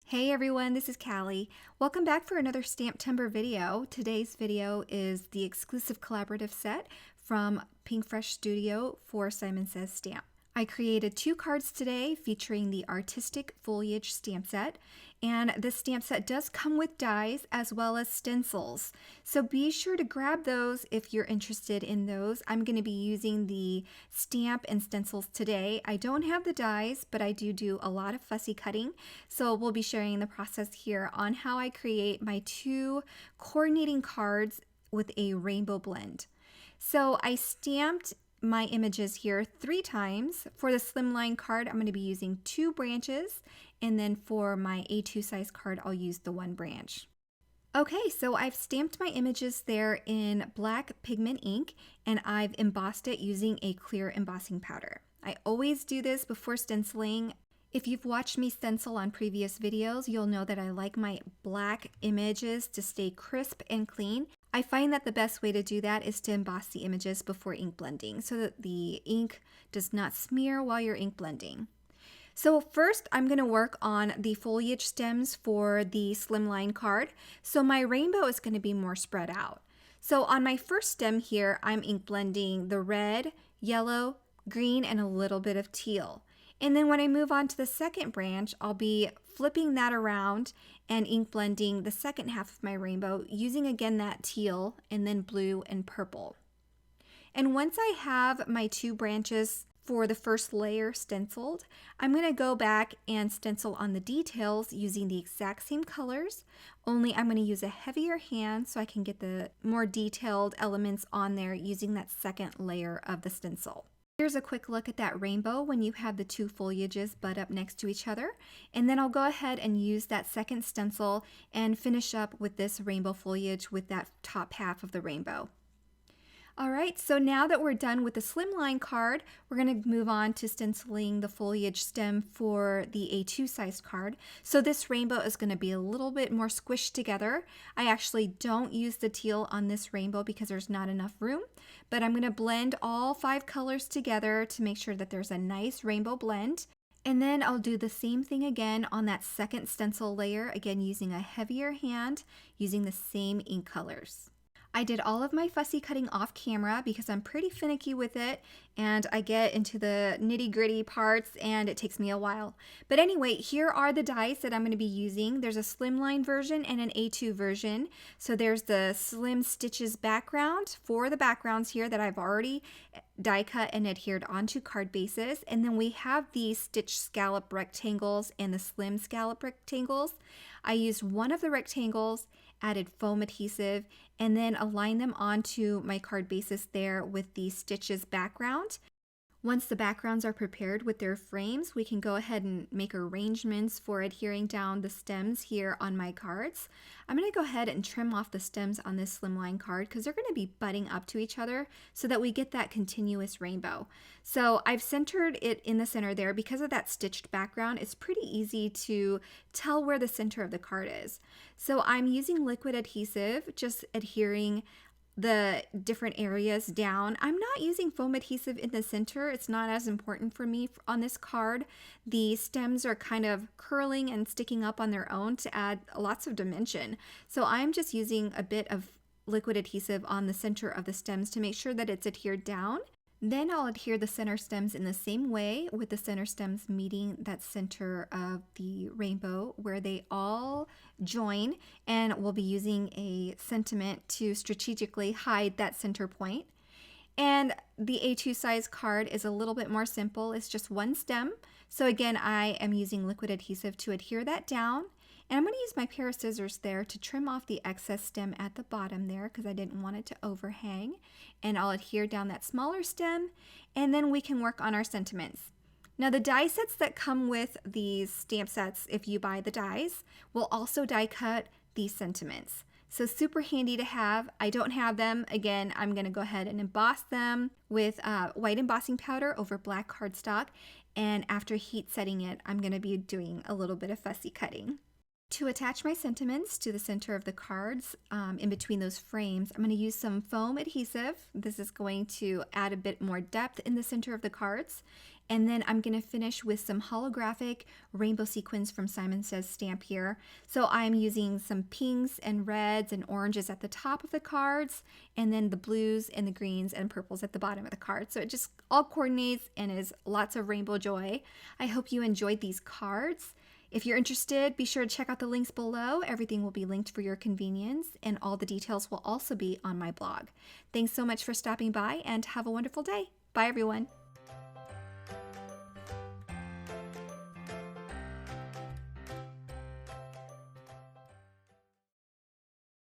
Hey everyone, this is Callie. Welcome back for another STAMPtember video. Today's video is the exclusive collaborative set from Pinkfresh Studio for Simon Says Stamp. I created 2 cards today featuring the artistic foliage stamp set, and this stamp set does come with dies as well as stencils. So be sure to grab those if you're interested in those. I'm going to be using the stamp and stencils today. I don't have the dies, but I do a lot of fussy cutting. So we'll be sharing the process here on how I create my 2 coordinating cards with a rainbow blend. So I stamped my images here 3 times. For the Slimline card, I'm going to be using 2 branches, and then for my A2 size card, I'll use the 1 branch. Okay, so I've stamped my images there in black pigment ink, and I've embossed it using a clear embossing powder. I always do this before stenciling. If you've watched me stencil on previous videos, you'll know that I like my black images to stay crisp and clean. I find that the best way to do that is to emboss the images before ink blending so that the ink does not smear while you're ink blending. So first I'm going to work on the foliage stems for the Slimline card. So my rainbow is going to be more spread out. So on my first stem here, I'm ink blending the red, yellow, green, and a little bit of teal. And then when I move on to the second branch, I'll be flipping that around and ink blending the second half of my rainbow using again that teal and then blue and purple. And once I have my 2 branches for the first layer stenciled, I'm going to go back and stencil on the details using the exact same colors, only I'm going to use a heavier hand so I can get the more detailed elements on there using that second layer of the stencil. Here's a quick look at that rainbow when you have the 2 foliages butt up next to each other. And then I'll go ahead and use that second stencil and finish up with this rainbow foliage with that top half of the rainbow. Alright, so now that we're done with the Slimline card, we're going to move on to stenciling the foliage stem for the A2 sized card. So this rainbow is going to be a little bit more squished together. I actually don't use the teal on this rainbow because there's not enough room, but I'm going to blend all 5 colors together to make sure that there's a nice rainbow blend. And then I'll do the same thing again on that second stencil layer, again using a heavier hand, using the same ink colors. I did all of my fussy cutting off camera because I'm pretty finicky with it and I get into the nitty-gritty parts and it takes me a while. But anyway, here are the dies that I'm going to be using. There's a Slimline version and an A2 version. So there's the Slim Stitches background for the backgrounds here that I've already die cut and adhered onto card bases. And then we have the stitch scallop rectangles and the slim scallop rectangles. I used one of the rectangles, added foam adhesive, and then align them onto my card bases there with the stitches background. Once the backgrounds are prepared with their frames, we can go ahead and make arrangements for adhering down the stems here on my cards. I'm going to go ahead and trim off the stems on this Slimline card because they're going to be butting up to each other so that we get that continuous rainbow. So I've centered it in the center there. Because of that stitched background, it's pretty easy to tell where the center of the card is. So I'm using liquid adhesive, just adhering the different areas down. I'm not using foam adhesive in the center. It's not as important for me on this card. The stems are kind of curling and sticking up on their own to add lots of dimension. So I'm just using a bit of liquid adhesive on the center of the stems to make sure that it's adhered down. Then I'll adhere the center stems in the same way, with the center stems meeting that center of the rainbow where they all join, and we'll be using a sentiment to strategically hide that center point. And the A2 size card is a little bit more simple. It's just 1 stem. So again, I am using liquid adhesive to adhere that down. And I'm going to use my pair of scissors there to trim off the excess stem at the bottom there because I didn't want it to overhang. And I'll adhere down that smaller stem, and then we can work on our sentiments. Now the die sets that come with these stamp sets, if you buy the dies, will also die cut these sentiments. So super handy to have. I don't have them. Again, I'm going to go ahead and emboss them with white embossing powder over black cardstock. And after heat setting it, I'm going to be doing a little bit of fussy cutting. To attach my sentiments to the center of the cards, in between those frames, I'm going to use some foam adhesive. This is going to add a bit more depth in the center of the cards. And then I'm going to finish with some holographic rainbow sequins from Simon Says Stamp here. So I'm using some pinks and reds and oranges at the top of the cards, and then the blues and the greens and purples at the bottom of the card. So it just all coordinates and is lots of rainbow joy. I hope you enjoyed these cards. If you're interested, be sure to check out the links below. Everything will be linked for your convenience, and all the details will also be on my blog. Thanks so much for stopping by, and have a wonderful day. Bye, everyone.